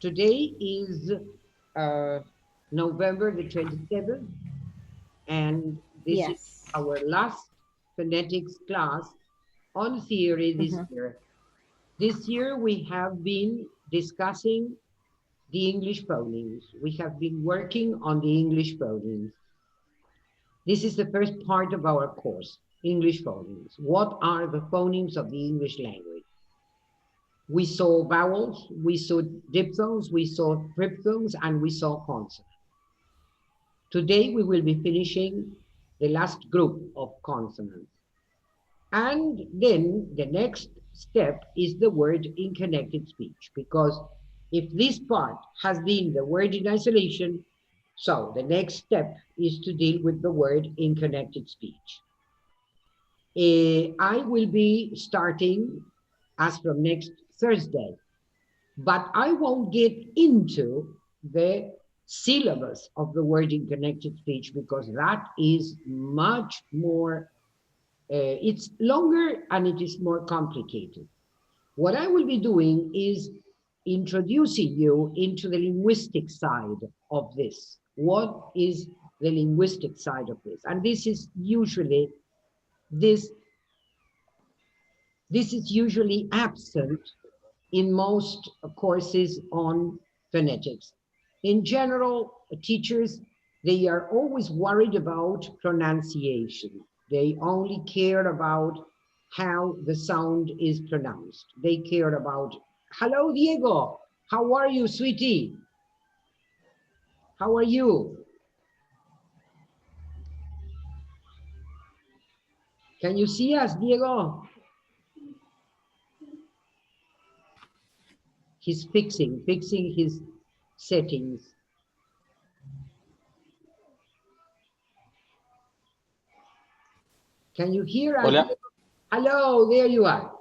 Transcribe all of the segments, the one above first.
Today is uh, November the 27th, and this is Yes. our last phonetics class on theory this Mhm. year. This year we have been discussing the English phonemes. We have been working on the English phonemes. This is the first part of our course, English phonemes. What are the phonemes of the English language? We saw vowels, we saw diphthongs, we saw triphthongs, and we saw consonants. Today we will be finishing the last group of consonants. And then the next step is the word in connected speech, because if this part has been the word in isolation, so the next step is to deal with the word in connected speech. I will be starting as from next Thursday, but I won't get into the syllabus of the word in connected speech because that is much more, it's longer and it is more complicated. What I will be doing is introducing you into the linguistic side of this. What is the linguistic side of this? And this is usually this this is usually absent in most courses on phonetics. In general, teachers, they are always worried about pronunciation. They only care about how the sound is pronounced. They care about, hello, Diego. How are you, sweetie? How are you? Can you see us, Diego? He's fixing his settings. Can you hear us? Hola. Hello, there you are.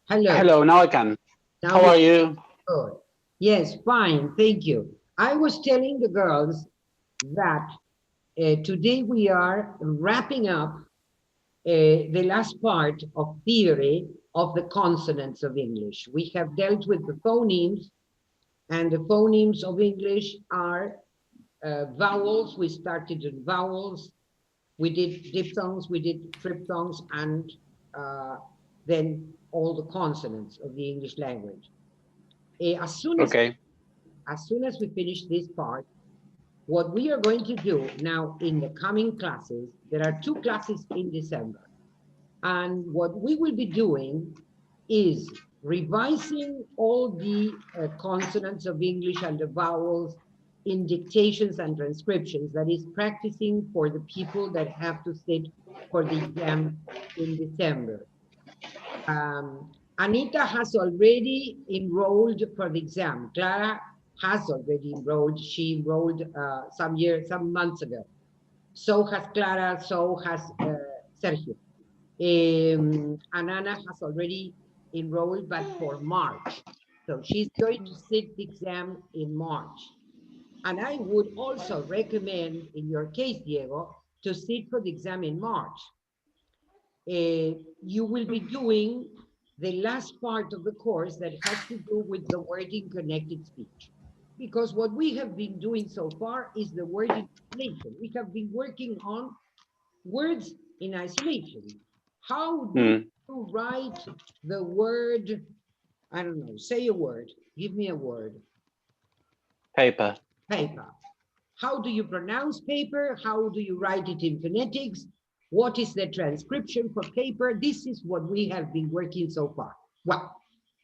Hello. Hello, now I can. Now How we are you? good. Yes, fine, thank you. I was telling the girls that today we are wrapping up the last part of theory of the consonants of English. We have dealt with the phonemes, and the phonemes of English are vowels. We started with vowels. We did diphthongs, we did triphthongs, and uh, then all the consonants of the English language. As soon as Okay. as soon as we finish this part, what we are going to do now in the coming classes, there are two classes in December. And what we will be doing is revising all the consonants of English and the vowels in dictations and transcriptions. That is practicing for the people that have to sit for the exam in December. Anita has already enrolled for the exam. Clara has already enrolled. She enrolled some months ago. So has Clara, so has Sergio. And Anna has already enrolled, but for March. So she's going to sit the exam in March. And I would also recommend, in your case, Diego, to sit for the exam in March. You will be doing the last part of the course that has to do with the word in connected speech. Because what we have been doing so far is the word in isolation. We have been working on words in isolation. How do Hmm. you write the word? I don't know, say a word. Give me a word. Paper. Paper. How do you pronounce paper? How do you write it in phonetics? What is the transcription for paper? This is what we have been working so far. Well,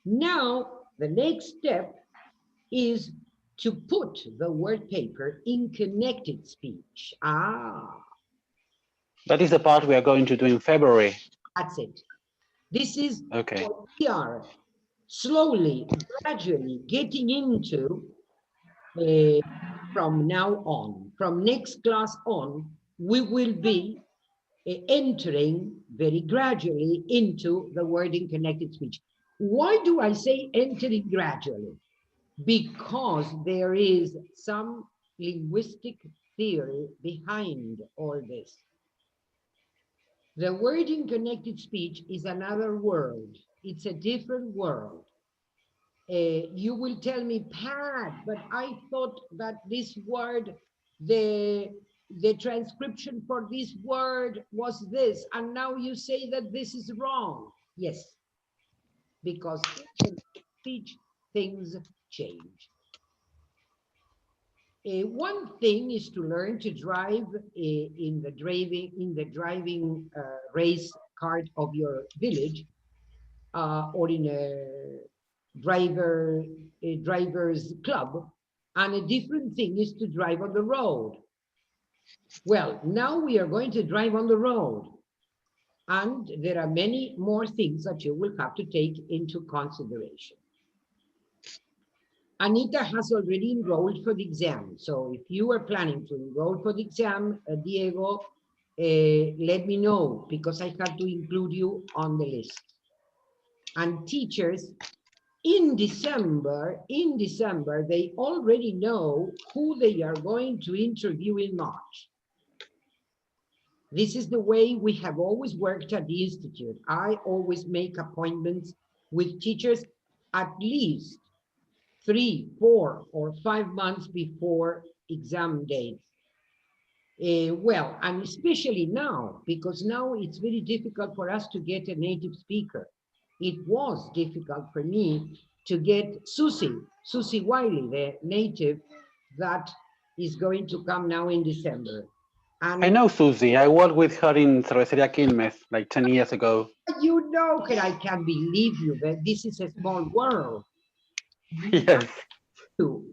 now the next step is to put the word paper in connected speech. Ah, That is the part we are going to do in February. that's it. This is Okay. what we are slowly, gradually getting into uh, from now on. From next class on, we will be entering very gradually into the word in connected speech. Why do I say entering gradually? Because there is some linguistic theory behind all this. The word in connected speech is another world. It's a different world. You will tell me, Pat, but I thought that this word, the the transcription for this word was this, and now you say that this is wrong. Yes, because in speech things change. One thing is to learn to drive in the driving race cart of your village, or in a driver's club, and a different thing is to drive on the road. Well, now we are going to drive on the road, and there are many more things that you will have to take into consideration. Anita has already enrolled for the exam. So if you are planning to enroll for the exam, Diego, let me know, because I have to include you on the list. And teachers, in December, they already know who they are going to interview in March. This is the way we have always worked at the Institute. I always make appointments with teachers at least 3, 4, or 5 months before exam dates. Well, and especially now, because now it's very difficult for us to get a native speaker. It was difficult for me to get Susie Wiley, the native that is going to come now in December. I And know Susie. I worked with her in Cervecería Quilmes like 10 years ago. you know that I can't believe you, but this is a small world. Yes. Too.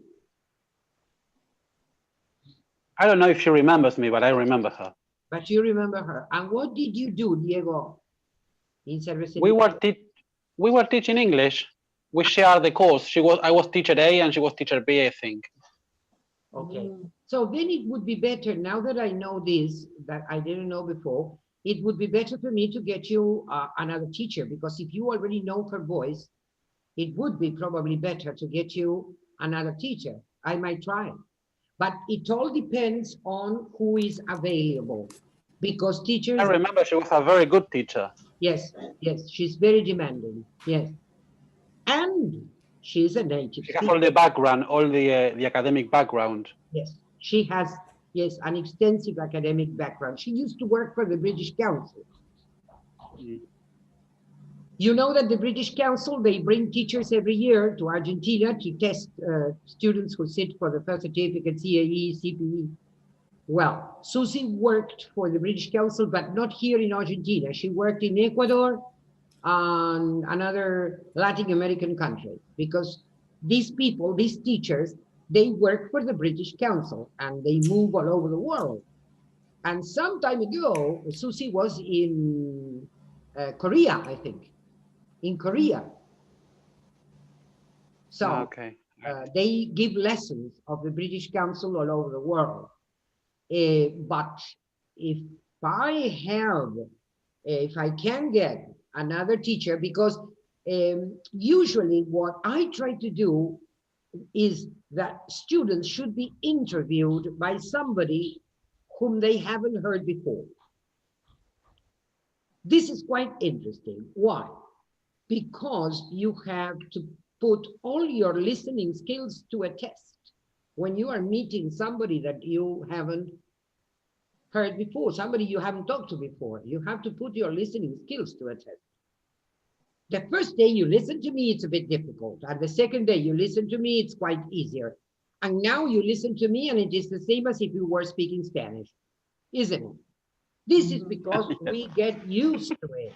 I don't know if she remembers me, but I remember her. But you remember her. And what did you do, Diego, in We Cervecería? were we were teaching English. We shared the course. I was teacher A and she was teacher B, I think. Okay. So then it would be better, now that I know this, that I didn't know before, it would be better for me to get you another teacher, because if you already know her voice, it would be probably better to get you another teacher. I might try. But it all depends on who is available, because I teachers, remember she was a very good teacher. yes, yes, she's very demanding. Yes. And she's a native She has all the speaker. background, all the academic background. Yes, she has, yes, an extensive academic background. She used to work for the British Council. Mm. You know that the British Council, they bring teachers every year to Argentina to test students who sit for the first certificate, CAE, CPE. Well, Susie worked for the British Council, but not here in Argentina. She worked in Ecuador and another Latin American country, because these people, these teachers, they work for the British Council and they move all over the world. And some time ago, Susie was in Korea, I think, in Korea. So Okay. they give lessons of the British Council all over the world. But if I have, if I can get another teacher, because usually what I try to do is that students should be interviewed by somebody whom they haven't heard before. This is quite interesting. Why? Because you have to put all your listening skills to a test when you are meeting somebody that you haven't heard before, somebody you haven't talked to before. You have to put your listening skills to a test. The first day you listen to me, it's a bit difficult. And the second day you listen to me, it's quite easier. And now you listen to me and it is the same as if you were speaking Spanish, isn't it? This is because we get used to it.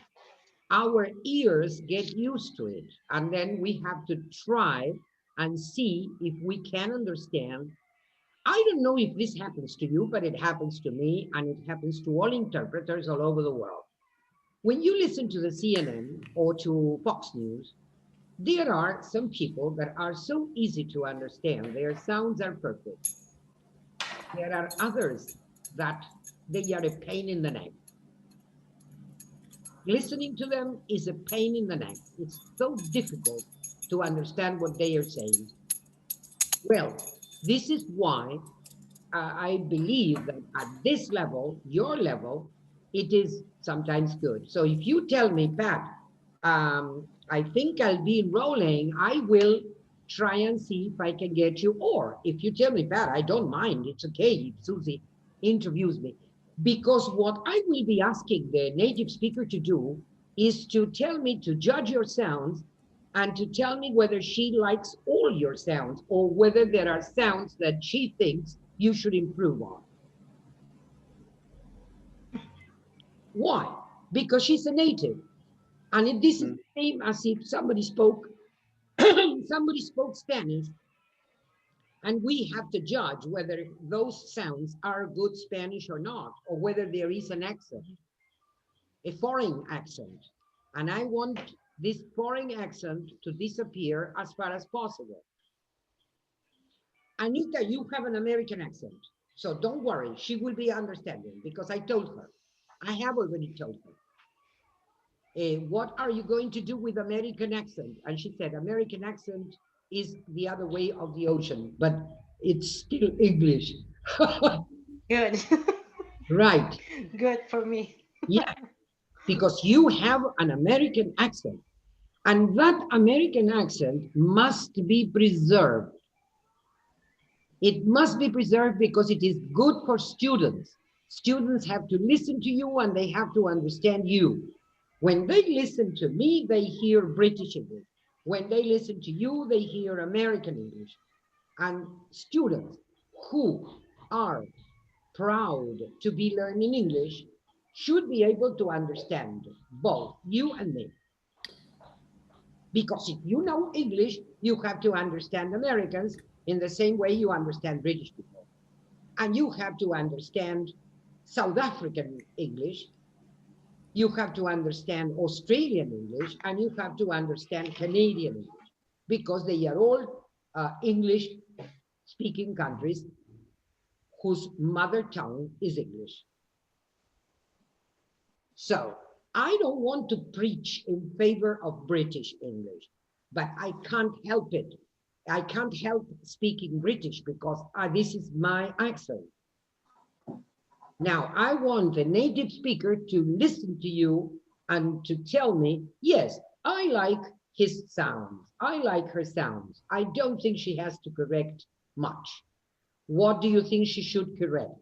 Our ears get used to it. And then we have to try and see if we can understand. I don't know if this happens to you, but it happens to me, and it happens to all interpreters all over the world. When you listen to the CNN or to Fox News, there are some people that are so easy to understand. Their sounds are perfect. There are others that they are a pain in the neck. Listening to them is a pain in the neck. It's so difficult to understand what they are saying. Well, this is why I believe that at this level, your level, it is sometimes good. So if you tell me, Pat, I think I'll be enrolling. I will try and see if I can get you. Or if you tell me, Pat, I don't mind. It's okay if Susie interviews me. Because what I will be asking the native speaker to do is to tell me to judge your sounds and to tell me whether she likes all your sounds or whether there are sounds that she thinks you should improve on. Why? Because she's a native. And if this is the same as if somebody spoke somebody spoke Spanish, and we have to judge whether those sounds are good Spanish or not, or whether there is an accent, a foreign accent. And I want this foreign accent to disappear as far as possible. Anita, you have an American accent, so don't worry, she will be understanding because I told her. I have already told her. What are you going to do with American accent? And she said, American accent is the other way of the ocean, but it's still English. Good. Right. Good for me. Yeah, because you have an American accent, and that American accent must be preserved. It must be preserved because it is good for students. Students have to listen to you and they have to understand you. When they listen to me, they hear British English. When they listen to you, they hear American English. And students who are proud to be learning English should be able to understand both you and me. Because if you know English, you have to understand Americans in the same way you understand British people. And you have to understand South African English, you have to understand Australian English, and you have to understand Canadian English, because they are all English speaking countries whose mother tongue is English. So I don't want to preach in favor of British English, but I can't help it. I can't help speaking British because this is my accent. Now, I want the native speaker to listen to you and to tell me, yes, I like his sounds. I like her sounds. I don't think she has to correct much. What do you think she should correct?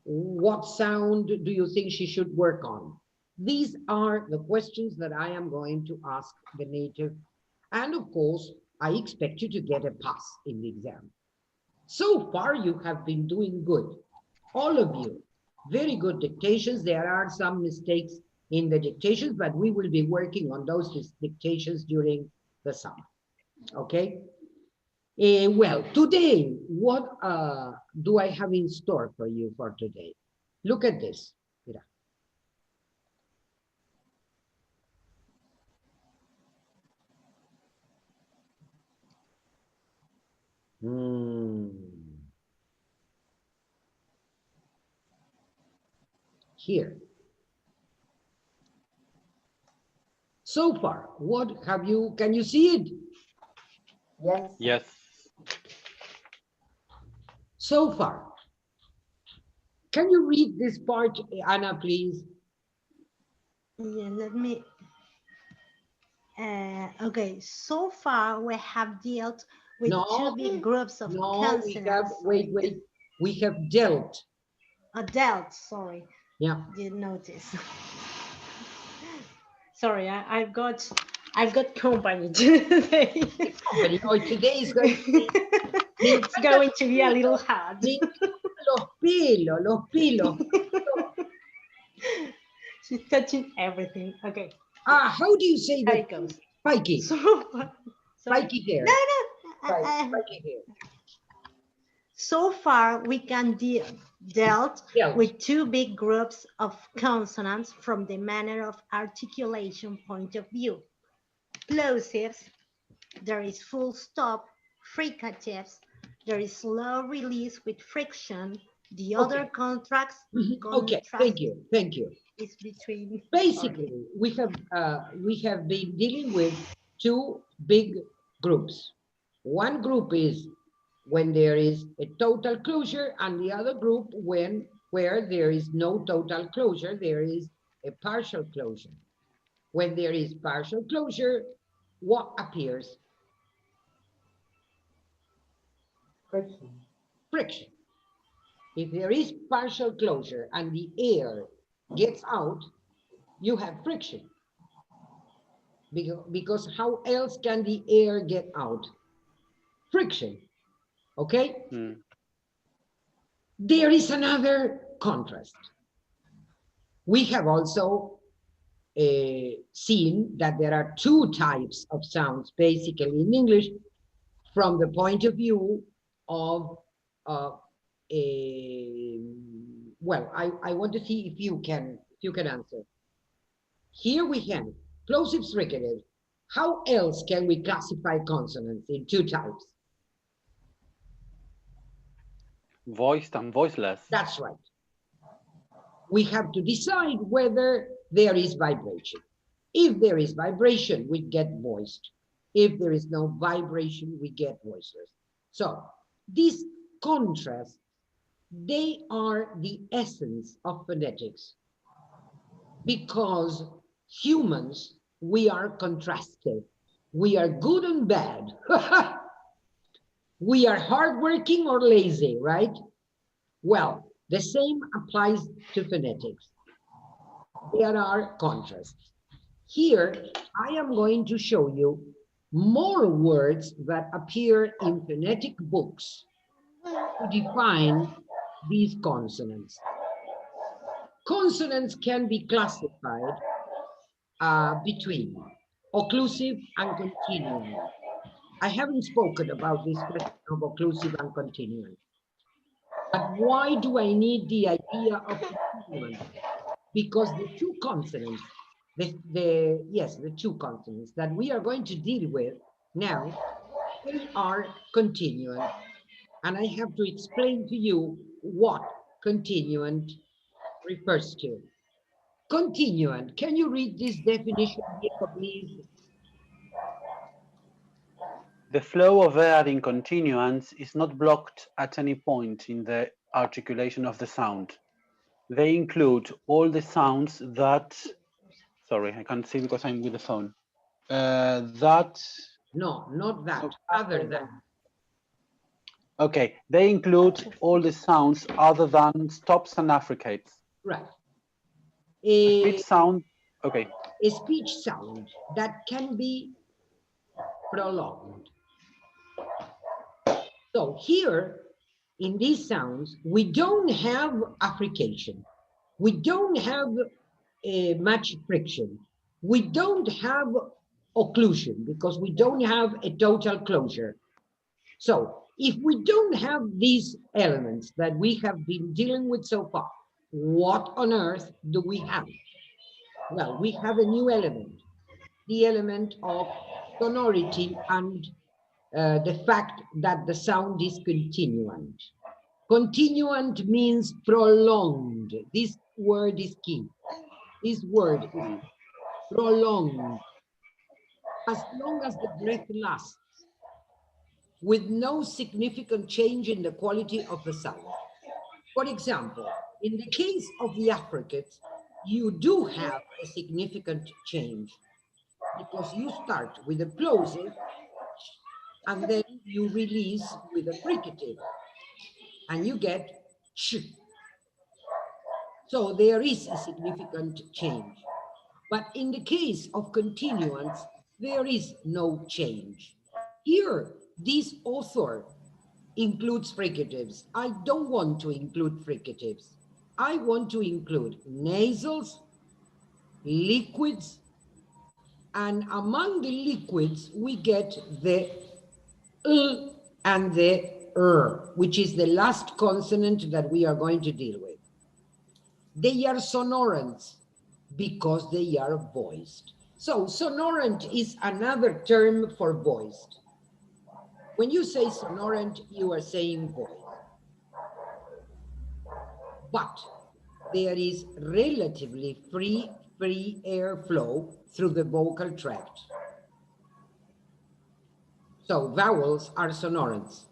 What sound do you think she should work on? These are the questions that I am going to ask the native. And of course, I expect you to get a pass in the exam. So far, you have been doing good. All of you, very good dictations. There are some mistakes in the dictations, but we will be working on those dictations during the summer. Okay? Well, today, what do I have in store for you for today? Look at this. Mira. Here. So far, what have you, can you see it? Yes. Yes. So far. Can you read this part, Anna, please? Yeah, let me. Okay, so far we have dealt with two No, big groups of no, we have, consonants. wait, we have dealt. Dealt, sorry, Yeah. didn't notice. Sorry, I've got company today. Company. Oh, today is going to be. It's going to be a little hard. Me encantan los pelos. She's touching everything. Okay. How do you say Here that? it goes. Spiky. So, sorry. Spiky hair. No, no. Spiky hair. So far, we can dealt Dealt. with two big groups of consonants from the manner of articulation point of view. Plosives, there is full stop, fricatives, there is slow release with friction. The other Okay. contrast, Okay, thank you. is between. Basically, we have been dealing with two big groups. One group is when there is a total closure, and the other group where there is no total closure, there is a partial closure. When there is partial closure, what appears? Friction. Friction. If there is partial closure and the air gets out, you have friction. Because how else can the air get out? Friction. Okay? Mm. There is another contrast. We have also seen that there are two types of sounds, basically in English, from the point of view of, well, I want to see if you can answer. Here we have plosives, fricatives. How else can we classify consonants in two types? Voiced and voiceless. That's right. We have to decide whether there is vibration. If there is vibration, we get voiced. If there is no vibration, we get voiceless. So these contrasts, they are the essence of phonetics, because humans, we are contrasted. We are good and bad. We are hardworking or lazy, right? Well, the same applies to phonetics. There are contrasts. Here, I am going to show you more words that appear in phonetic books to define these consonants. Consonants can be classified between occlusive and continuant. I haven't spoken about this question of occlusive and continuant. But why do I need the idea of continuant? Because the two consonants, the two consonants that we are going to deal with now, they are continuant. And I have to explain to you what continuant refers to. Continuant, can you read this definition, Diego, please? The flow of air in continuance is not blocked at any point in the articulation of the sound. They include all the sounds that, sorry, I can't see because I'm with the phone. That. No, not that, other than. Okay, they include all the sounds other than stops and affricates. Right. A speech sound, okay. A speech sound that can be prolonged. So here, in these sounds, we don't have affrication. We don't have much friction. We don't have occlusion because we don't have a total closure. So if we don't have these elements that we have been dealing with so far, what on earth do we have? Well, we have a new element, the element of sonority and the fact that the sound is continuant. Continuant means prolonged. This word is key. This word is prolonged. As long as the breath lasts, with no significant change in the quality of the sound. For example, in the case of the affricates, you do have a significant change because you start with a plosive and then you release with a fricative and you get ch. So there is a significant change. But in the case of continuance, there is no change. Here, this author includes fricatives. I don't want to include fricatives. I want to include nasals, liquids, and among the liquids, we get the and the which is the last consonant that we are going to deal with. They are sonorants because they are voiced. So sonorant is another term for voiced. When you say sonorant, you are saying voice. But there is relatively free airflow through the vocal tract. So vowels are sonorants,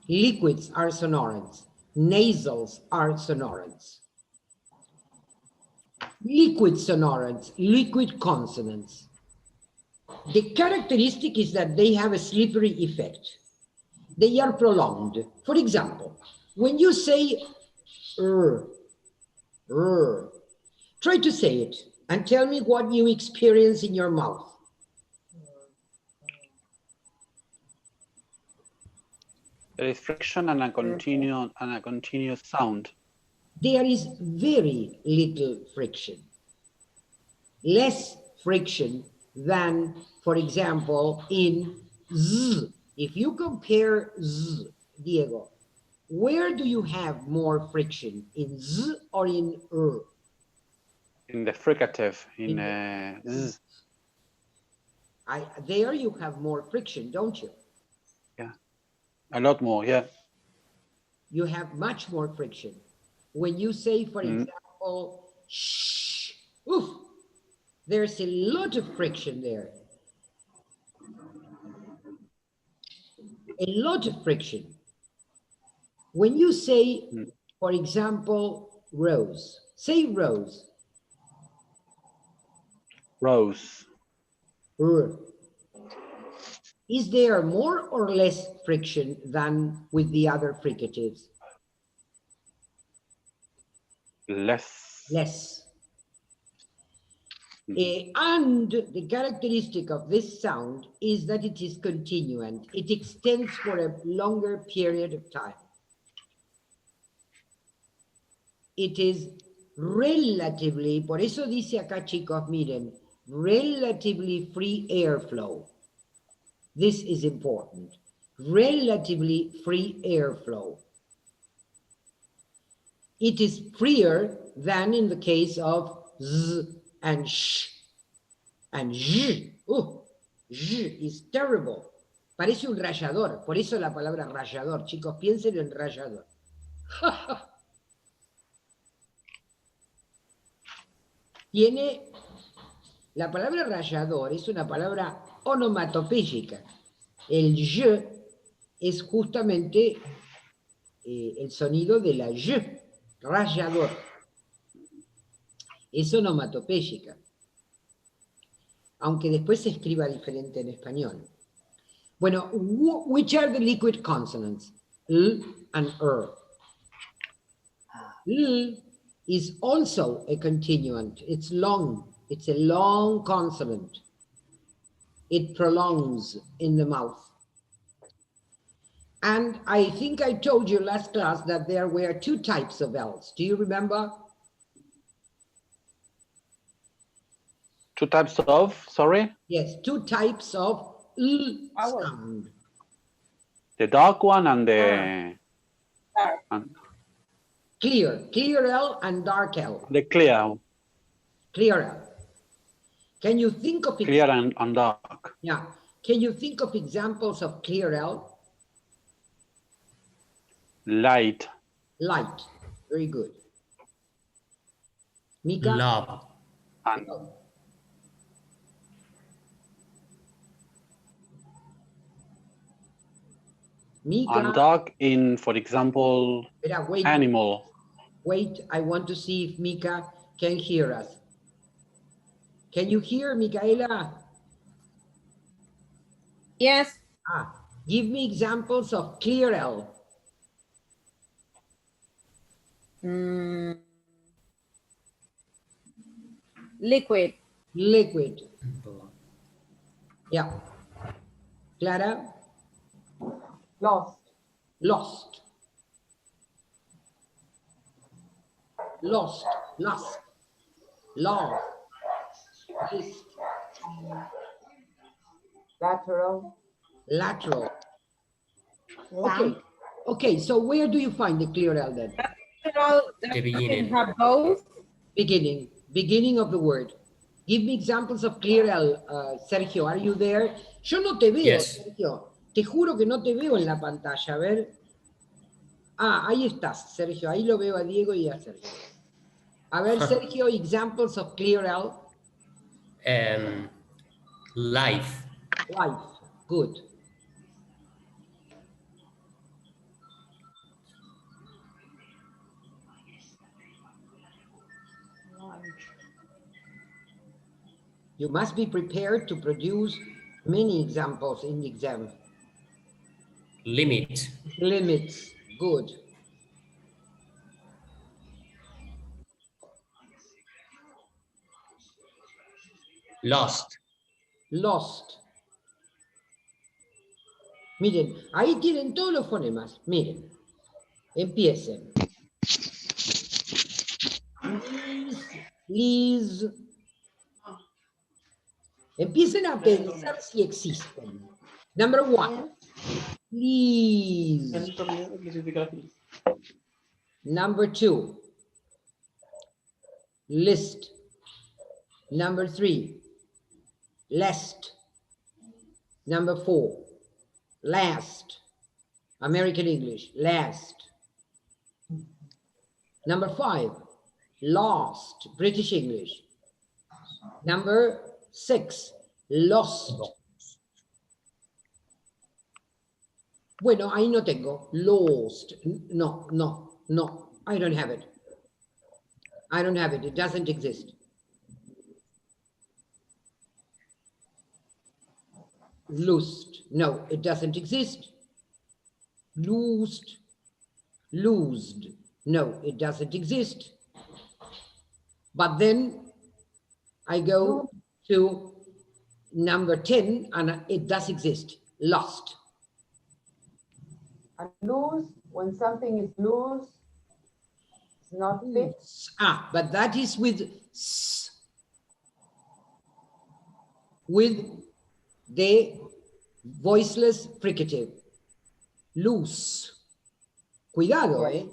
liquids are sonorants, nasals are sonorants. Liquid sonorants, liquid consonants. The characteristic is that they have a slippery effect. They are prolonged. For example, when you say er, try to say it and tell me what you experience in your mouth. There is friction and a continuous sound. There is very little friction. Less friction than, for example, in z. If you compare z, Diego, where do you have more friction, in z or in er? In the fricative, in z. There you have more friction, don't you? Yeah, a lot more, yeah. You have much more friction. When you say, for example, shh, oof, there's a lot of friction there. A lot of friction. When you say, for example, rose, say rose. Rose. Is there more or less friction than with the other fricatives? Less. Less. And the characteristic of this sound is that it is continuant. It extends for a longer period of time. It is relatively, por eso dice acá, chicos, miren, relatively free airflow. This is important. Relatively free airflow. It is freer than in the case of z and sh and zh. Zh is terrible. Parece un rallador. Por eso la palabra rallador. Chicos, piensen en rallador. Tiene, la palabra rallador es una palabra onomatopéyica. El y es justamente el sonido de la y, rallador. Es onomatopéyica. Aunque después se escriba diferente en español. Bueno, which are the liquid consonants? L and R. L is also a continuant. It's long. It's a long consonant. It prolongs in the mouth. And I think I told you last class that there were two types of L's. Do you remember? Two types of, sorry? Yes, two types of L sound. The dark one and the... Clear L and dark L. The clear. Clear L. Can you think of... Clear and dark. Yeah. Can you think of examples of clear L? Light. Light. Very good. Mika? Love. And Mika. And dark in, for example, Wait, animal. Wait, I want to see if Mika can hear us. Can you hear, Micaela? Yes. Give me examples of clear L. Liquid. Liquid. Yeah. Clara? Lost. Lost. Lost. Lost. Lost. List. Lateral. Lateral. Okay. Okay, so where do you find the clear L then? The beginning. Have both. Beginning. Beginning of the word. Give me examples of clear L. Sergio, are you there? Yo no te veo, Yes. Sergio. Te juro que no te veo en la pantalla. A ver. Ahí estás, Sergio. Ahí lo veo a Diego y a Sergio. A ver, Sergio, examples of clear L. Life. Life. Good. You must be prepared to produce many examples in the exam. Limit. Limits, good. Lost. Lost. Miren, ahí tienen todos los fonemas. Miren, empiecen. Please. Empiecen a pensar si existen. Number one. Please. Number two. List. Number three. Lest. Number four. Last. American English. Last. Number five. Lost. British English. Number six. Lost. Bueno, ahí no tengo. Lost. No, no, no. I don't have it. I don't have it. It doesn't exist. Loosed. No, it doesn't exist. Loosed. Loosed. No, it doesn't exist. But then I go to number 10 and it does exist. Lost. And loose, when something is loose, it's not fixed. Ah, but that is with s. With the voiceless fricative. Loose. Cuidado, Yes.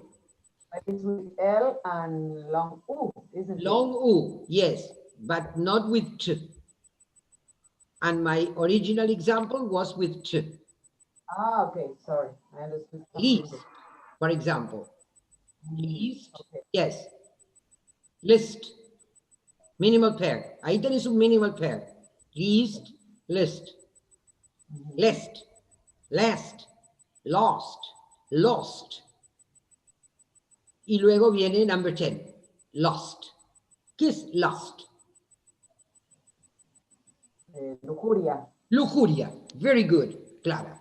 But it's with L and long U, isn't it? Long U, yes, but not with T. And my original example was with T. Ah, okay, sorry. I understood. Least, for example. Least, Okay. yes. List, minimal pair. Ahí tenés un minimal pair. Least, list. List, last, lost, lost. Y luego viene number 10, lost. ¿Qué es lost? Lujuria. Lujuria. Very good, Clara.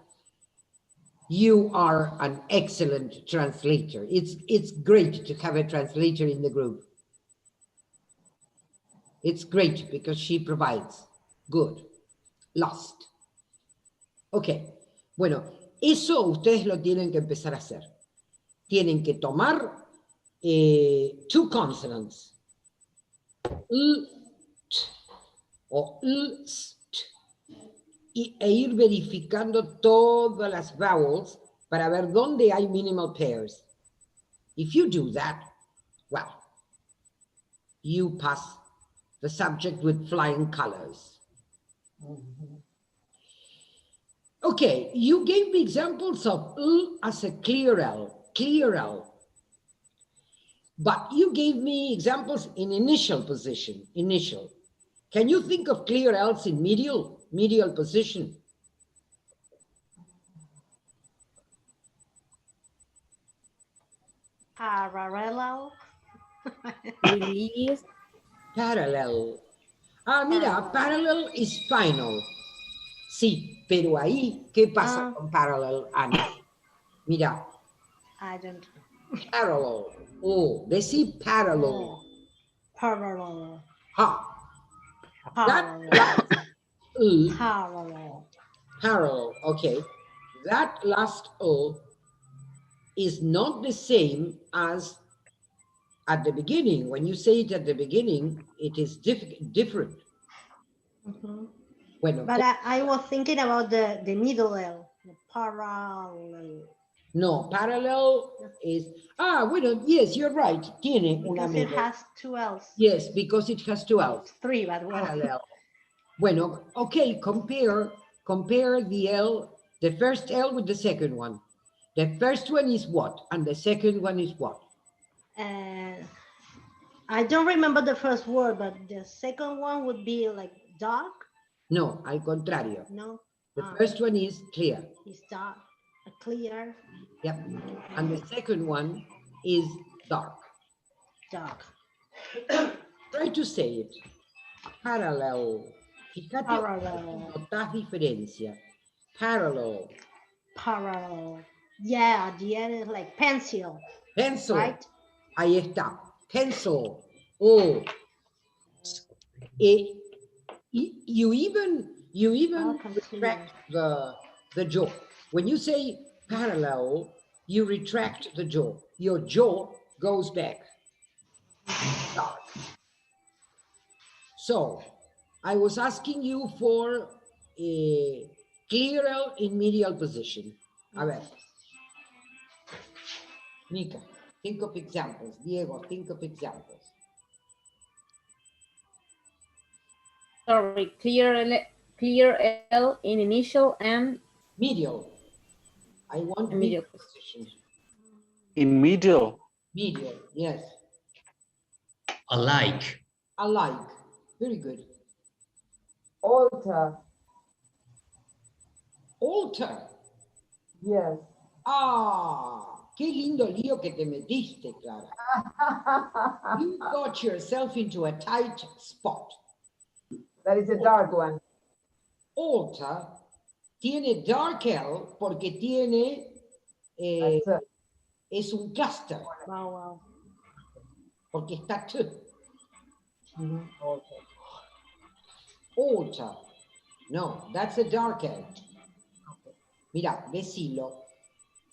You are an excellent translator. It's great to have a translator in the group. It's great because she provides. Good. Lost. Ok. Bueno, eso ustedes lo tienen que empezar a hacer. Tienen que tomar two consonants. L, t, o l, st, e ir verificando todas las vowels para ver dónde hay minimal pairs. If you do that, well, you pass the subject with flying colors. Okay, you gave me examples of L as a clear L. But you gave me examples in initial position, initial. Can you think of clear L's in medial position? Parallel. Release. Parallel. Ah, mira, parallel is final. Sí, pero ahí, ¿qué pasa con parallel, Ana? Mira. I don't. Parallel. Oh, decí parallel. Oh, parallel. Ha. Parallel. That Parallel. Parallel, okay. That last O is not the same as at the beginning. When you say it at the beginning, it is different. Bueno, But I was thinking about the middle L, the parallel. no, parallel is, bueno, yes, you're right. Tiene una Because it middle. has two L's. Yes, because it has two L's. Three, but well. Parallel. Bueno, okay, compare the L, the first L with the second one. The first one is what? And the second one is what? I don't remember the first word, but the second one would be like dark. No, al contrario. No. The first one is clear. It's dark, clear. Yep. And the second one is dark. Dark. Try to say it. Parallel. Fíjate, Parallel. notas diferencia. Parallel. Parallel. Yeah, the end is like pencil, Pencil. right? Ahí está. Pencil. Oh. It, you even retract the jaw. When you say parallel, you retract the jaw. Your jaw goes back. Dark. So I was asking you for a clear L in medial position. A ver. Nika, think of examples. Diego, think of examples. Sorry, clear L in initial and Medial. I want medial medial position. In medial. Medial, yes. Alike. Alike. Very good. Alter. Alter. Yes. Ah, qué lindo lío que te metiste, Clara. You got yourself into a tight spot. That is a dark one. Alter tiene dark L porque tiene, es un cluster, Wow, wow. porque está T. Alter. Alter. No, that's a dark L. Mira, decilo.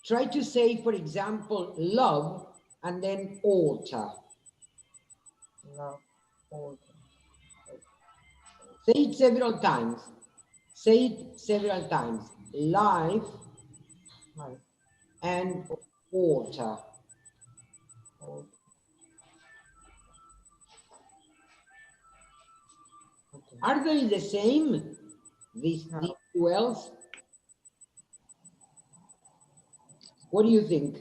Try to say, for example, love and then alter. No. Alter. Say it several times. Say it several times. Life Nice. and alter. Alter. Okay. Are they the same? These two L's? What do you think?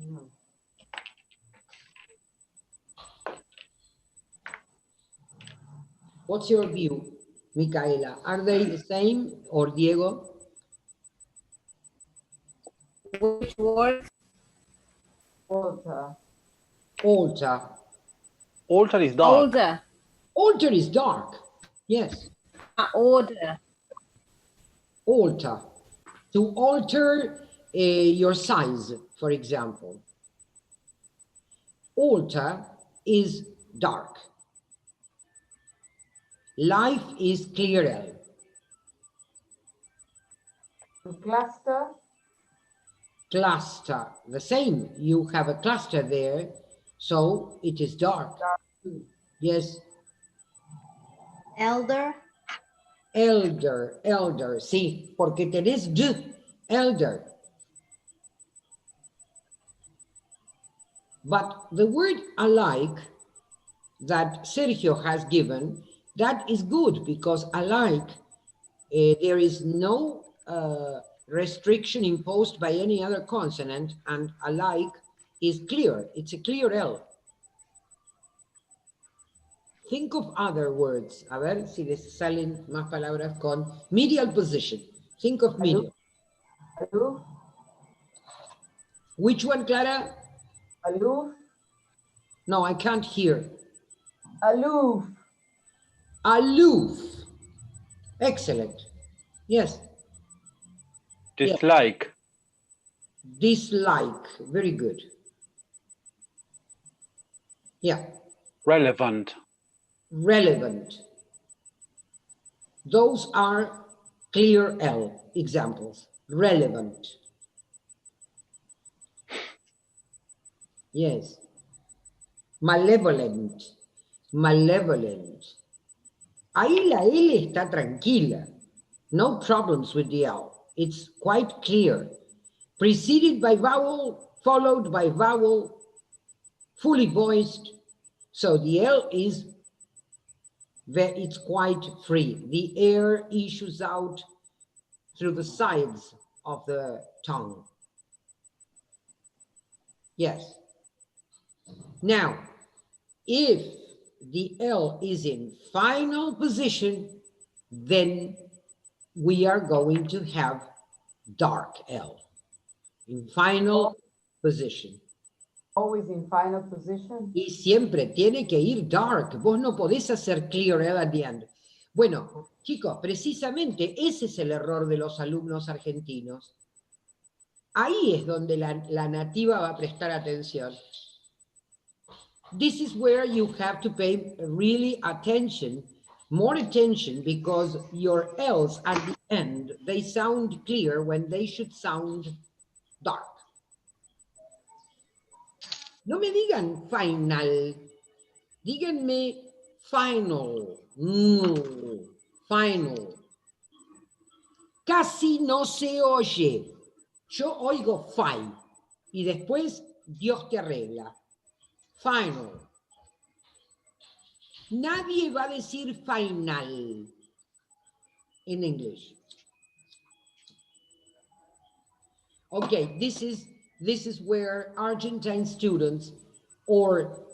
No. What's your view, Micaela? Are they the same or Diego? which word? Alter. Alter. Alter is dark. Older. Alter is dark. Yes. Order. Alter. To alter your size, for example. Alter is dark. Life is clear L. Cluster. Cluster, the same. You have a cluster there, so it is dark. Yes. Elder. Elder, elder, sí, porque tenés d, elder. But the word alike that Sergio has given, that is good because alike, there is no restriction imposed by any other consonant, and alike is clear. It's a clear L. Think of other words. A ver si les salen más palabras con medial position. Think of medial. Aloof. Which one, Clara? Aloof. No, I can't hear. Aloof. Aloof. Excellent. Yes. Dislike. Dislike. Very good. Yeah. Relevant. Relevant. Those are clear L examples. Relevant. Yes. Malevolent. Malevolent. Ahí la L está tranquila. No problems with the L. It's quite clear. Preceded by vowel, followed by vowel, fully voiced. So the L is, it's quite free. The air issues out through the sides of the tongue. Yes. Now, if the L is in final position, then we are going to have dark L in final position. always in final position? Y siempre tiene que ir dark. Vos no podés hacer clear at the end. Bueno, chicos, precisamente ese es el error de los alumnos argentinos. Ahí es donde la nativa va a prestar atención. This is where you have to pay really attention, more attention, because your L's at the end, they sound clear when they should sound dark. No me digan final, díganme final. Final. Casi no se oye. Yo oigo fine y después Dios te arregla. Final. Nadie va a decir final in English. Okay, this is where Argentine students or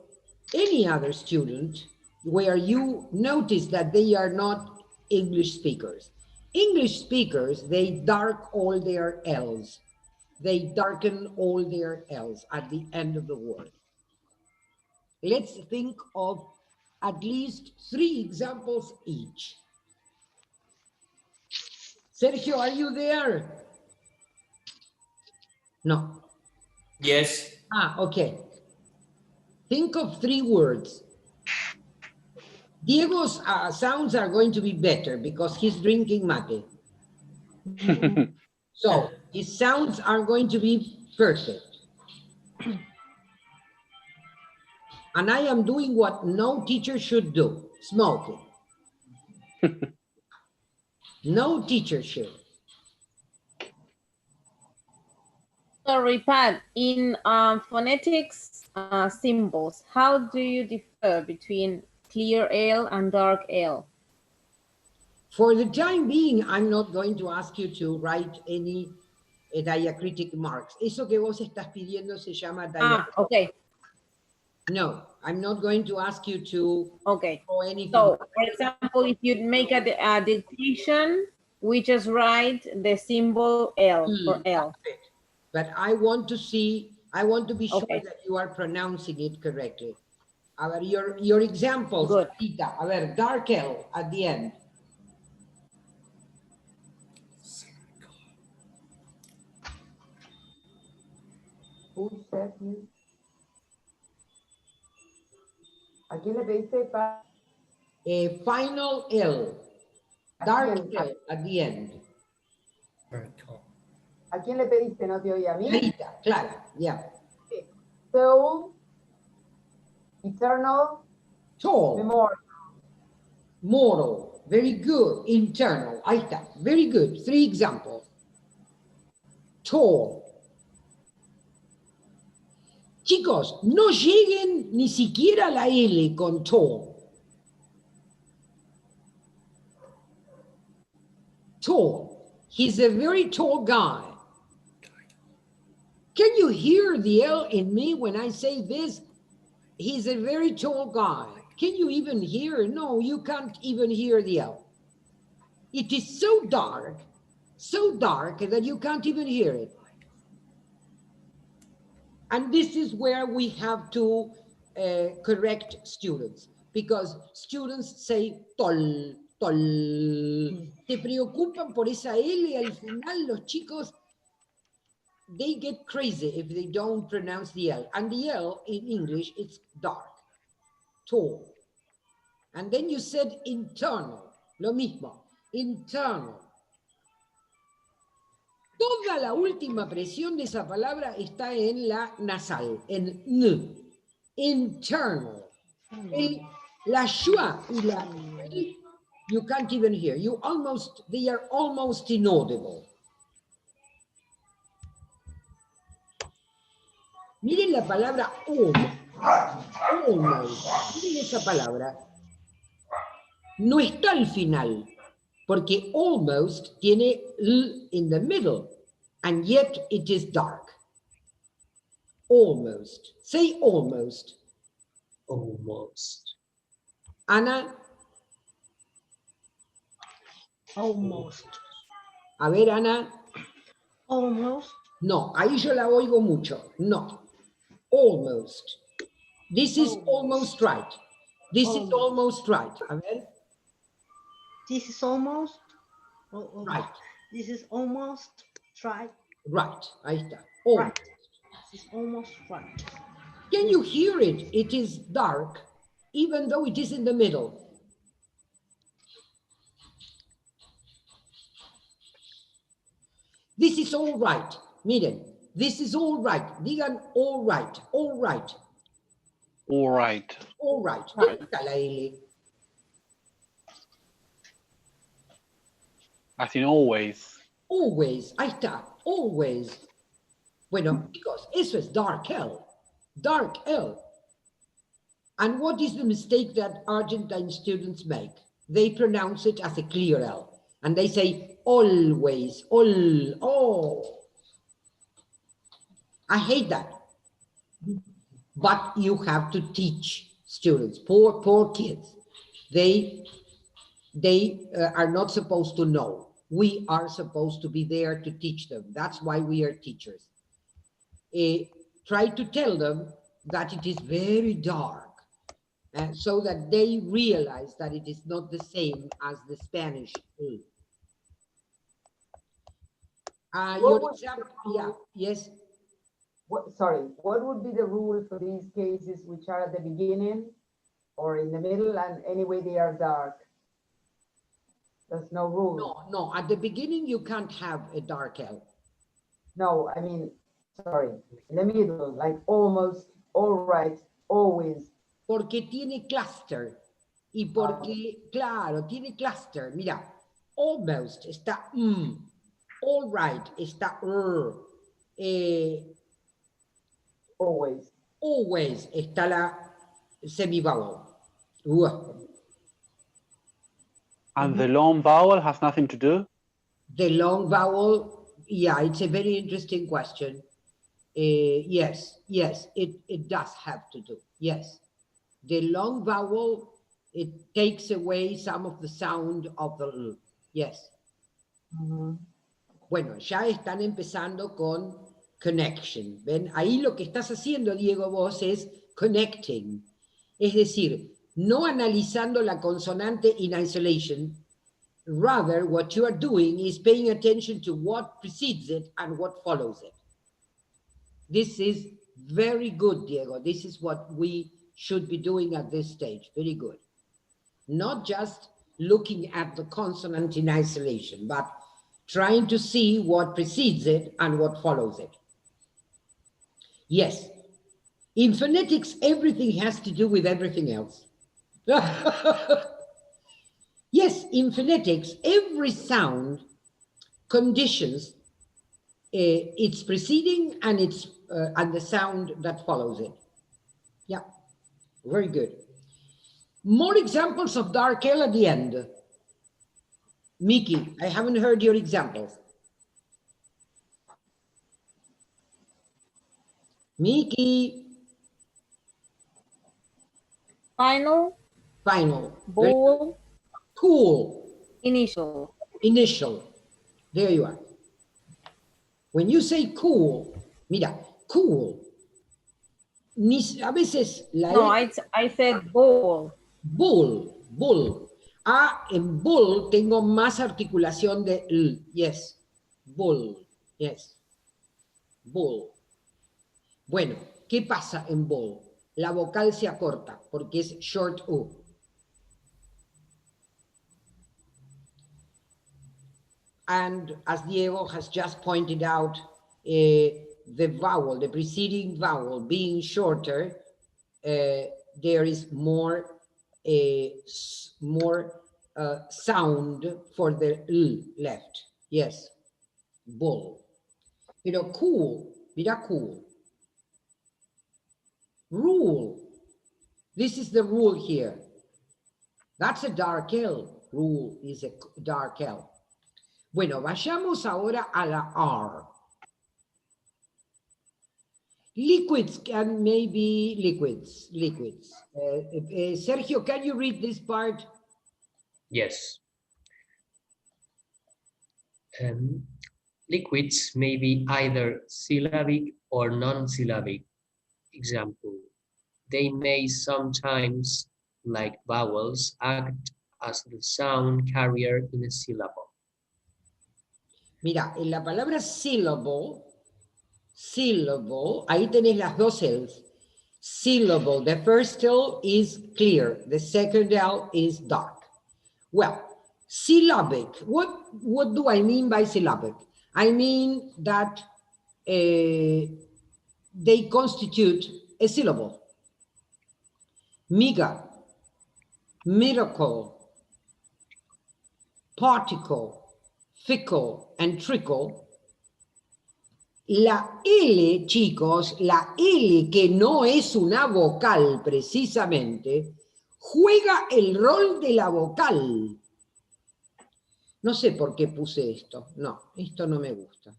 any other student where you notice that they are not English speakers. English speakers, they dark all their L's. They darken all their L's at the end of the word. Let's think of at least 3 examples each. Sergio, are you there? No. Yes. Okay. Think of 3 words. Diego's sounds are going to be better because he's drinking mate. So his sounds are going to be perfect. And I am doing what no teacher should do, smoking. No teacher should. Sorry, Pat, in phonetics symbols, how do you differ between clear L and dark L? For the time being, I'm not going to ask you to write any diacritic marks. Eso que vos estás pidiendo se llama diacritic. Okay. No, I'm not going to ask you to draw anything. So, for example, if you make a dictation, we just write the symbol L for L. But I want to be sure that you are pronouncing it correctly. A ver, your examples, Tita. A ver, dark L at the end. Who said you? ¿A quién le pediste para? Final L. Dark L at the end. ¿A quién le pediste? ¿No te oí a mí? Clara, yeah. Okay. So, eternal, tall, memorial. Moral, very good. Internal, ahí está, very good. 3 examples. Tall. Chicos, no lleguen ni siquiera a la L con tall. Tall. He's a very tall guy. Can you hear the L in me when I say this? He's a very tall guy. Can you even hear? No, you can't even hear the L. It is so dark that you can't even hear it. And this is where we have to correct students, because students say tol, tol. Se preocupan por esa L al final, los chicos, they get crazy if they don't pronounce the L. And the L in English, it's dark, tall. And then you said internal, lo mismo, internal. Toda la última presión de esa palabra está en la nasal, en N. Internal. La schwa y la L, you can't even hear. They are almost inaudible. Miren la palabra almost. Miren esa palabra. No está al final, porque almost tiene L in the middle, and yet it is dark. Almost. Say almost. Almost. Ana. Almost. A ver, Ana. Almost. No, ahí yo la oigo mucho. No. almost. This is almost right. This is almost right. A ver. This is almost Right. This is almost right. Right. Ahí está. Right. Almost. This is almost right. Can you hear it? It is dark, even though it is in the middle. This is all right. Miren, this is all right. Digan all right, all right, All right. all right. ¿Dónde está la L? As in always. Always. Ahí está. Always. Bueno, chicos, eso es dark L. Dark L. And what is the mistake that Argentine students make? They pronounce it as a clear L. And they say always, oh. I hate that. But you have to teach students, poor kids. They are not supposed to know. We are supposed to be there to teach them. That's why we are teachers. Try to tell them that it is very dark, so that they realize that it is not the same as the Spanish. Your example, yeah, yes. Sorry, what would be the rule for these cases which are at the beginning or in the middle, and anyway they are dark? There's no rule. No, at the beginning you can't have a dark L. No, I mean, sorry, in the middle, like almost, all right, always. Porque tiene cluster. Y porque, claro, tiene cluster. Mira, almost está all right está Always. Always está la semivowel. And the long vowel has nothing to do? The long vowel, yeah, it's a very interesting question. Yes, it does have to do, yes. The long vowel, it takes away some of the sound of the L, yes. Bueno, ya están empezando con connection. ¿Ven? Ahí lo que estás haciendo, Diego, vos es connecting. Es decir, no analizando la consonante in isolation. Rather, what you are doing is paying attention to what precedes it and what follows it. This is very good, Diego. This is what we should be doing at this stage. Very good. Not just looking at the consonant in isolation, but trying to see what precedes it and what follows it. Yes. In phonetics, everything has to do with everything else. Yes, in phonetics, every sound conditions its preceding and its and the sound that follows it. Yeah, very good. More examples of dark L at the end. Miki, I haven't heard your examples. Miki. Final. Final. Bold. Cool. Initial. Initial. There you are. When you say cool, mira, cool. A veces la No, I said bull. Bull, bull. En bull tengo más articulación de L. Yes. Bull. Yes. Bull. Bueno, ¿qué pasa en bull? La vocal se acorta porque es short U. And as Diego has just pointed out, the vowel, the preceding vowel being shorter, there is more sound for the L left. Yes, bull. Pero cool, mira cool. Rule. This is the rule here. That's a dark L. Rule is a dark L. Bueno, vayamos ahora a la R. Liquids can maybe liquids. Sergio, can you read this part? Yes. Liquids may be either syllabic or non-syllabic. Example, they may sometimes, like vowels, act as the sound carrier in a syllable. Mira, en la palabra syllable, ahí tenés las dos L's. Syllable, the first L is clear, the second L is dark. Well, syllabic, what do I mean by syllabic? I mean that they constitute a syllable. Meager, miracle, particle, fickle, and trickle. La L, chicos, la L que no es una vocal precisamente, juega el rol de la vocal. No sé por qué puse esto. No, esto no me gusta.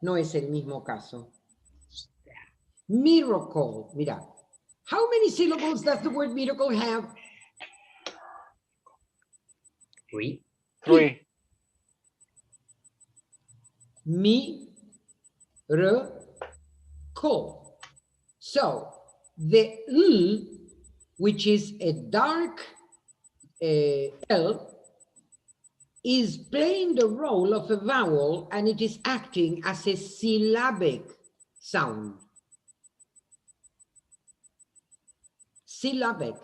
No es el mismo caso. Miracle, mira. How many syllables does the word miracle have? 3. 3. Miracle. So, the L, which is a dark L, is playing the role of a vowel and it is acting as a syllabic sound. Syllabic.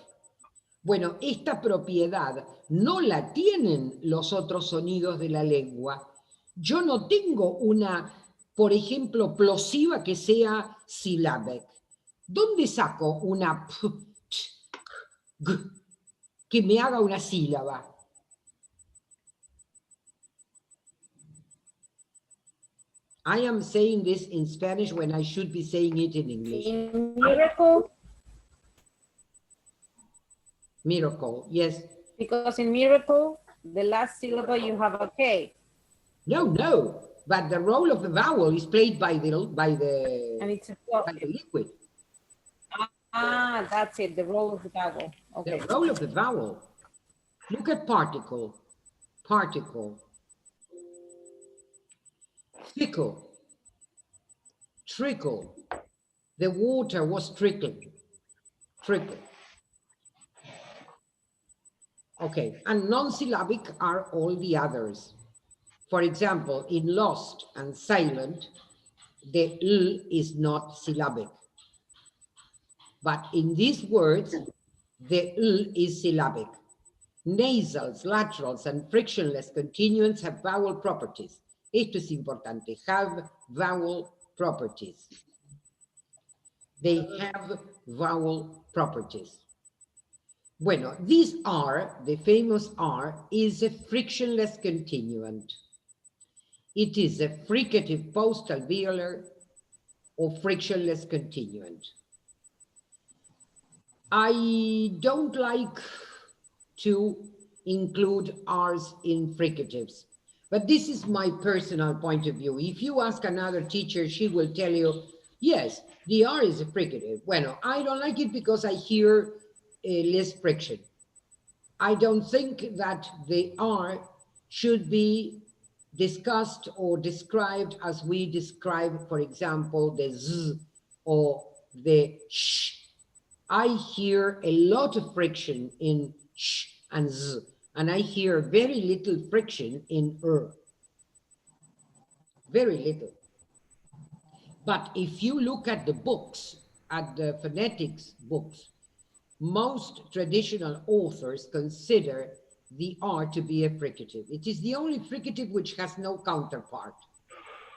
Bueno, esta propiedad no la tienen los otros sonidos de la lengua. Yo no tengo una, por ejemplo, plosiva que sea syllabic. ¿Dónde saco una p, t, g, que me haga una sílaba? I am saying this in Spanish when I should be saying it in English. In miracle, Miracle, yes. because in miracle, the last syllable you have a K. No, but the role of the vowel is played by the And it's a liquid. Ah, that's it, the role of the vowel. Okay. The role of the vowel. Look at particle. Particle. Fickle. Trickle. The water was trickling. Trickle. Okay, and non-syllabic are all the others. For example, in lost and silent, the L is not syllabic. But in these words, the L is syllabic. Nasals, laterals, and frictionless continuants have vowel properties. Esto es importante, have vowel properties. They have vowel properties. Bueno, these R, the famous R, is a frictionless continuant. It is a fricative post-alveolar or frictionless continuant. I don't like to include R's in fricatives, but this is my personal point of view. If you ask another teacher, she will tell you, yes, the R is a fricative. Bueno, I don't like it because I hear less friction. I don't think that the R should be discussed or described as we describe, for example, the Z or the Sh. I hear a lot of friction in Sh and Z, and I hear very little friction in Very little. But if you look at the books, at the phonetics books, most traditional authors consider the R to be a fricative. It is the only fricative which has no counterpart,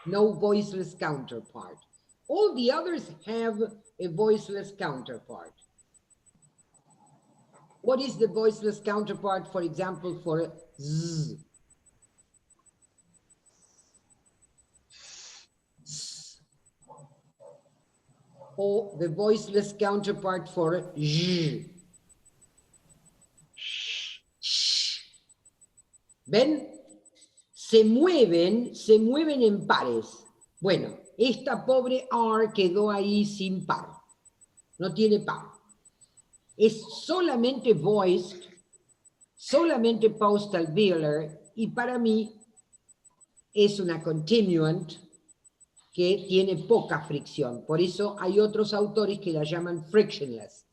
no voiceless counterpart. All the others have a voiceless counterpart. What is the voiceless counterpart, for example, for Z? Or the voiceless counterpart for Z? ¿Ven? Se mueven en pares. Bueno, esta pobre R quedó ahí sin par. No tiene par. Es solamente voiced, solamente post-alveolar, y para mí es una continuant que tiene poca fricción. Por eso hay otros autores que la llaman frictionless.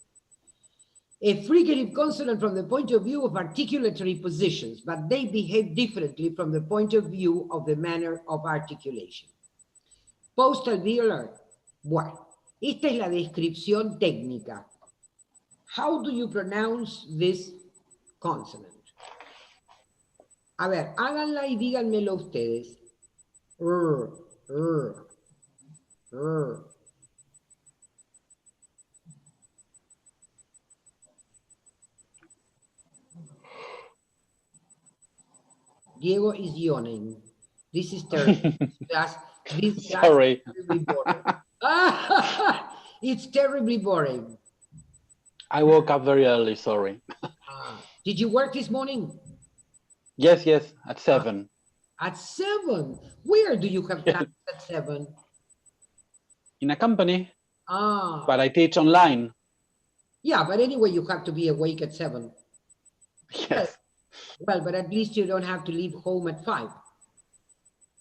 A fricative consonant from the point of view of articulatory positions, but they behave differently from the point of view of the manner of articulation. Postalveolar. Bueno, esta es la descripción técnica. How do you pronounce this consonant? A ver, háganla y díganmelo ustedes. Diego is yawning. This is terrible. This class Sorry. is terribly boring. It's terribly boring. I woke up very early, sorry. Did you work this morning? Yes, at 7. At 7? Where do you have class at 7? In a company, Ah. but I teach online. Yeah, but anyway, you have to be awake at 7. Yes. Well, but at least you don't have to leave home at 5.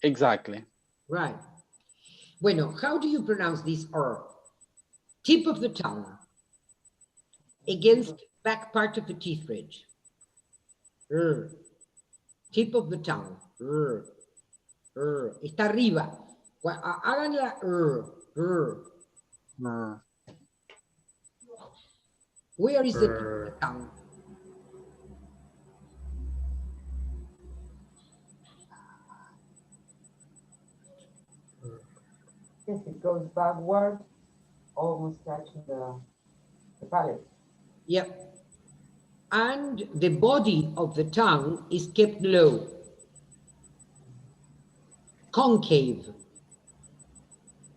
Exactly. Right. Bueno, how do you pronounce this R? Tip of the tongue against back part of the teeth bridge. Tip of the tongue. Está arriba. Háganla. Where is the tip of the tongue? Yes, it goes backward, almost touching the palate. Yep. And the body of the tongue is kept low, concave,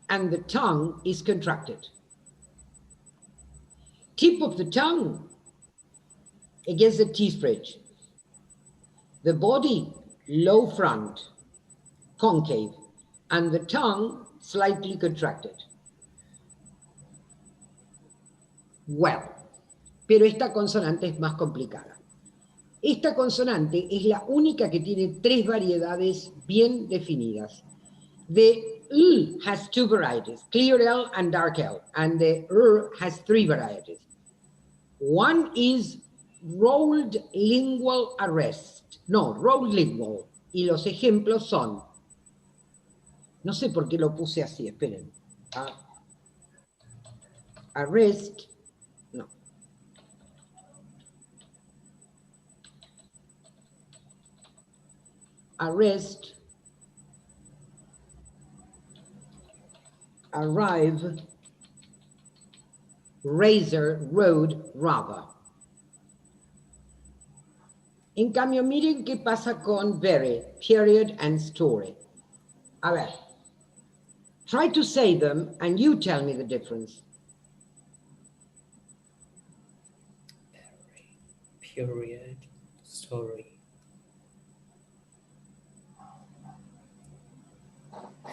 and the tongue is contracted. Tip of the tongue against the teeth bridge. The body low front, concave, and the tongue slightly contracted. Well, pero esta consonante es más complicada. Esta consonante es la única que tiene 3 variedades bien definidas. The L has 2 varieties, clear L and dark L, and the R has 3 varieties. One is rolled lingual arrest. No, rolled lingual. Y los ejemplos son, no sé por qué lo puse así, esperen. Arrest, no. Arrest, arrive, razor, road, rather. En cambio, miren qué pasa con very, period, and story. A ver, try to say them and you tell me the difference. Period, story.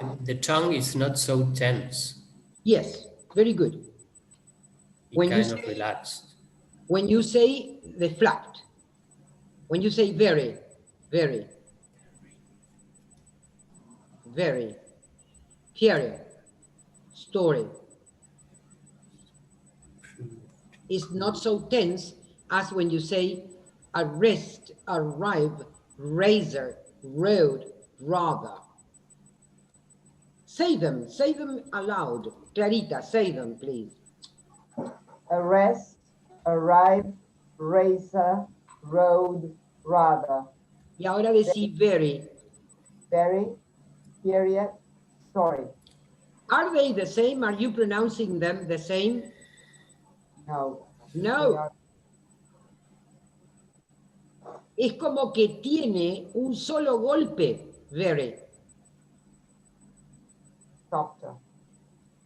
And the tongue is not so tense. Yes, very good. It kind of relaxed. When you say the flapped, when you say very, very, very, period, story, is not so tense as when you say arrest, arrive, razor, road, rather. Say them aloud. Clarita, say them, please. Arrest, arrive, razor, road, rather. Y ahora decí very. Very, period, story. Are they the same? Are you pronouncing them the same? No. No. Es como que tiene un solo golpe, very. Softer.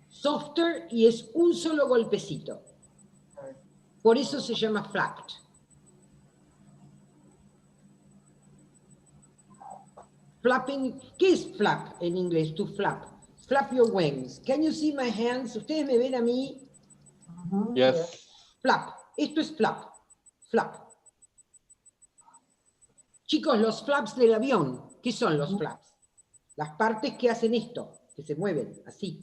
Softer y es un solo golpecito. Por eso se llama flapped. Flapping, ¿qué es flap en inglés? To flap. Flap your wings. Can you see my hands? ¿Ustedes me ven a mí? Yes. Flap. Esto es flap. Flap. Chicos, los flaps del avión, ¿qué son los flaps? Las partes que hacen esto. que se mueven, así.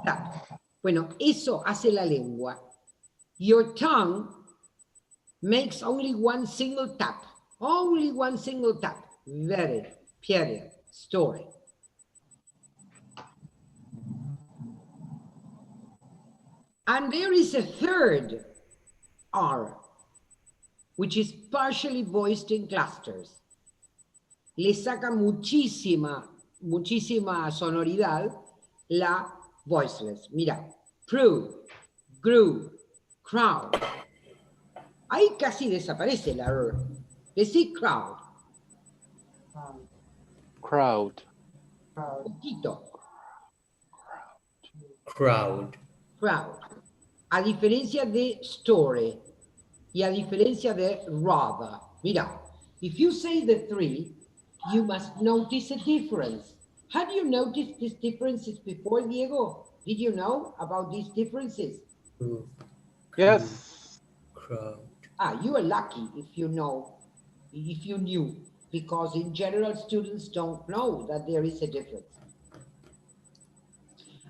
Tap. Bueno, eso hace la lengua. Your tongue makes only one single tap. Only one single tap. Very, period, story. And there is a third R, which is partially voiced in clusters. Le saca muchísima sonoridad la voiceless. Mira, prove, grew, crowd. Ahí casi desaparece la R. Decí crowd. Crowd. Poquito. Crowd. Crowd. A diferencia de story y a diferencia de rather. Mira, if you say the three, you must notice a difference. Had you noticed these differences before, Diego? Did you know about these differences? Yes. Crowd. Ah, you are lucky if you know, if you knew, because in general, students don't know that there is a difference.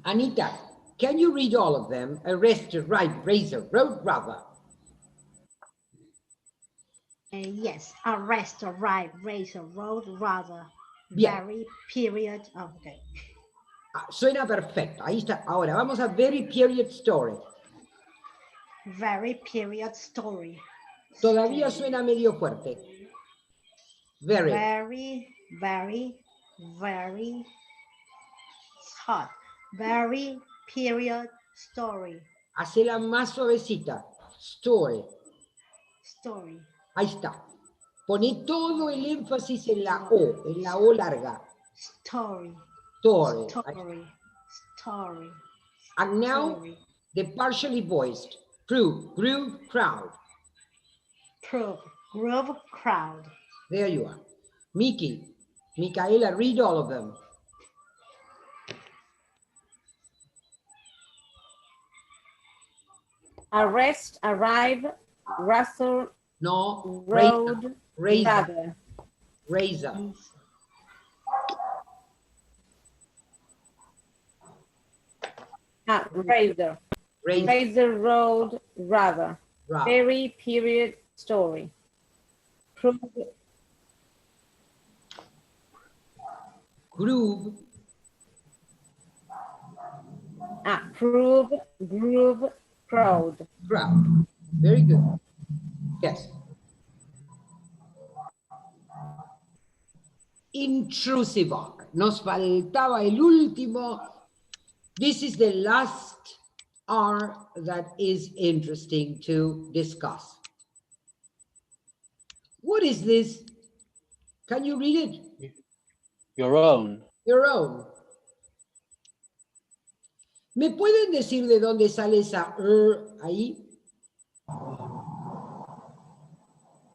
Anita, can you read all of them? Arrest, ride, razor, road, rubber. Yes, arrest, arrive, razor, road, rather, Bien. very, period. Oh, okay. Ah, suena perfecto. Ahí está. Ahora vamos a very period story. Very, period, story. Todavía Story. suena medio fuerte. Very. Very, very, very hot. Very, period, story. Hacela más suavecita. Story. Story. Ahí está. Pone todo el énfasis en la O larga. Story. Story. Story. Story. And now, Story. the partially voiced. Prove, groove, crowd. Prove. Groove, crowd. There you are. Micaela, read all of them. Arrest, arrive, razor, No, road, razor. rather. Razor. Razor. Razor. Razor, road, rather. Right. Very, period, story. Prove, Groove. prove, groove, crowd. Crowd. Very good. Yes. Intrusive R. Nos faltaba el último. This is the last R that is interesting to discuss. What is this? Can you read it? Your own. Your own. ¿Me pueden decir de dónde sale esa ahí?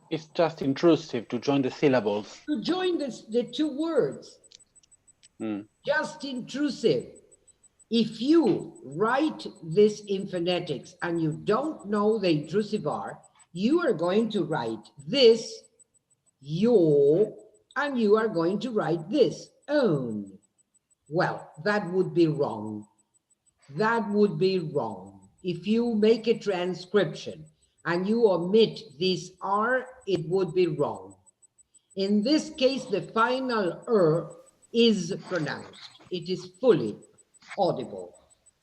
It's just intrusive to join the syllables. To join the two words. Just intrusive. If you write this in phonetics and you don't know the intrusive R, you are going to write this, your, and you are going to write this, own. Well, that would be wrong. That would be wrong. If you make a transcription and you omit this R, it would be wrong. In this case, the final is pronounced. It is fully audible.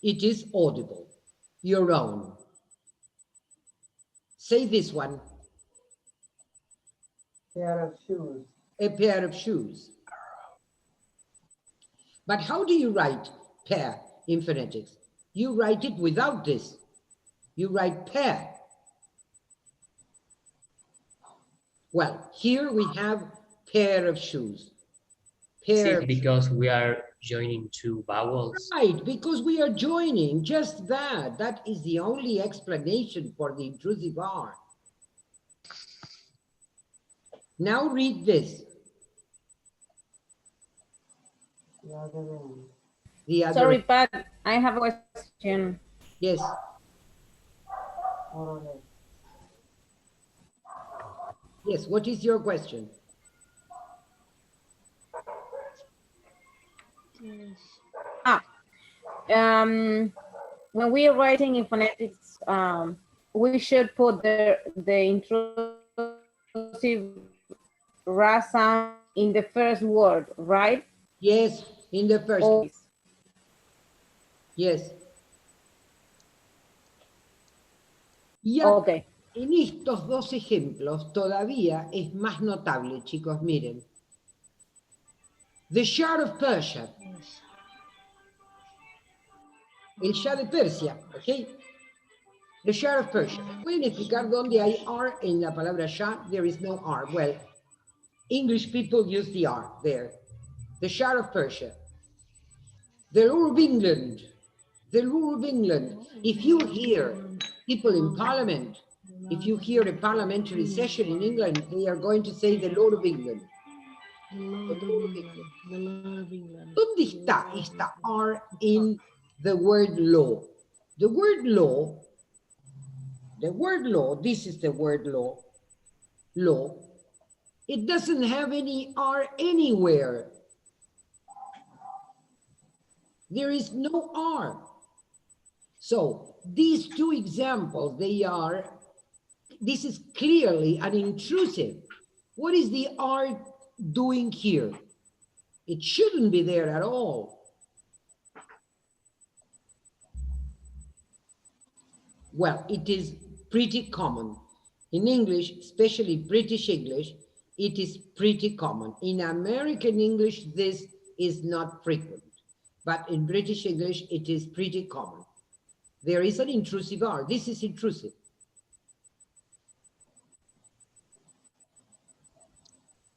It is audible. Your own. Say this one. Pair of shoes. A pair of shoes. But how do you write pair in phonetics? You write it without this. You write pair. Well, here we have pair of shoes. Pair. Because we are joining two vowels. Right, because we are joining, just that. That is the only explanation for the intrusive R. Now read this. The other one. The other. Sorry, Pat, I have a question. Yes. More or less. Yes, what is your question? When we are writing in phonetics, we should put the intrusive ra sound in the first word, right? Yes, in the first. Always. Yes. Y Okay. en estos dos ejemplos todavía es más notable, chicos, miren. The Shah of Persia. El Shah de Persia, ¿ok? The Shah of Persia. ¿Pueden explicar dónde hay R en la palabra Shah? There is no R. Well, English people use the R there. The Shah of Persia. The Lord of England. The Lord of England. If you hear people in Parliament, if you hear a parliamentary session in England, they are going to say the Lord of England. ¿Dónde está esta R in the word law? The word law, this is the word law, it doesn't have any R anywhere. There is no R. So these two examples, this is clearly an intrusive. What is the R doing here? It shouldn't be there at all. Well, it is pretty common. In English, especially British English, it is pretty common. In American English, this is not frequent, but in British English, it is pretty common. There is an intrusive R. This is intrusive.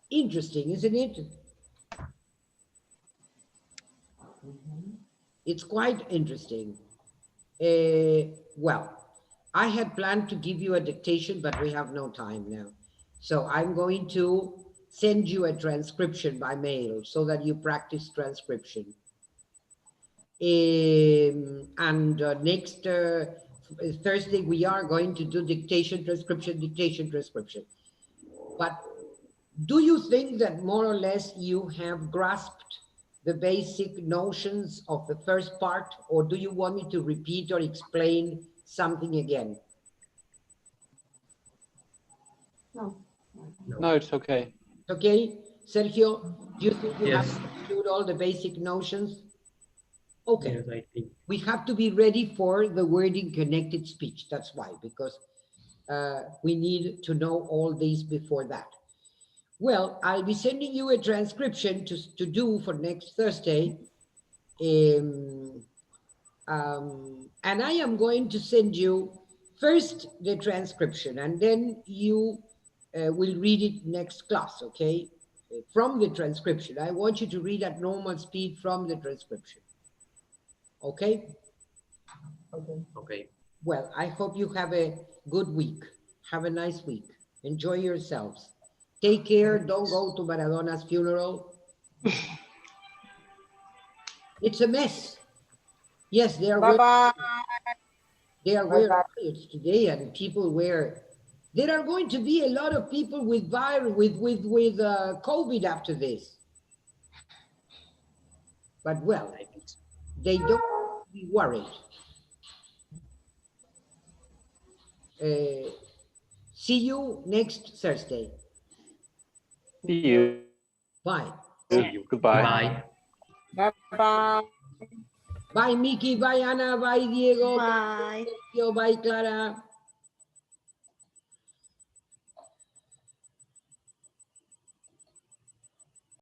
Interesting, isn't it? It's quite interesting. Well, I had planned to give you a dictation, but we have no time now. So I'm going to send you a transcription by mail so that you practice transcription. And next Thursday, we are going to do dictation, transcription, dictation, transcription. But do you think that more or less you have grasped the basic notions of the first part, or do you want me to repeat or explain something again? No. No, it's okay. Okay, Sergio, do you think you have Yes. understood all the basic notions? Okay, Yes, I think. we have to be ready for the word in connected speech. That's why, because we need to know all these before that. Well, I'll be sending you a transcription to do for next Thursday. And I am going to send you first the transcription, and then you will read it next class, okay? From the transcription. I want you to read at normal speed from the transcription. Okay? Okay. Okay. Well, I hope you have a good week. Have a nice week. Enjoy yourselves. Take care. Don't go to Maradona's funeral. It's a mess. Yes, they are Bye-bye. wearing riots today, and people wear. There are going to be a lot of people with virus, with COVID after this. But well, I think so. they don't be worried. See you next Thursday. See you. Bye. See you. Goodbye. Bye. Bye-bye. Bye, Mickey. Bye, Ana. Bye, Diego. Bye. Bye, Clara.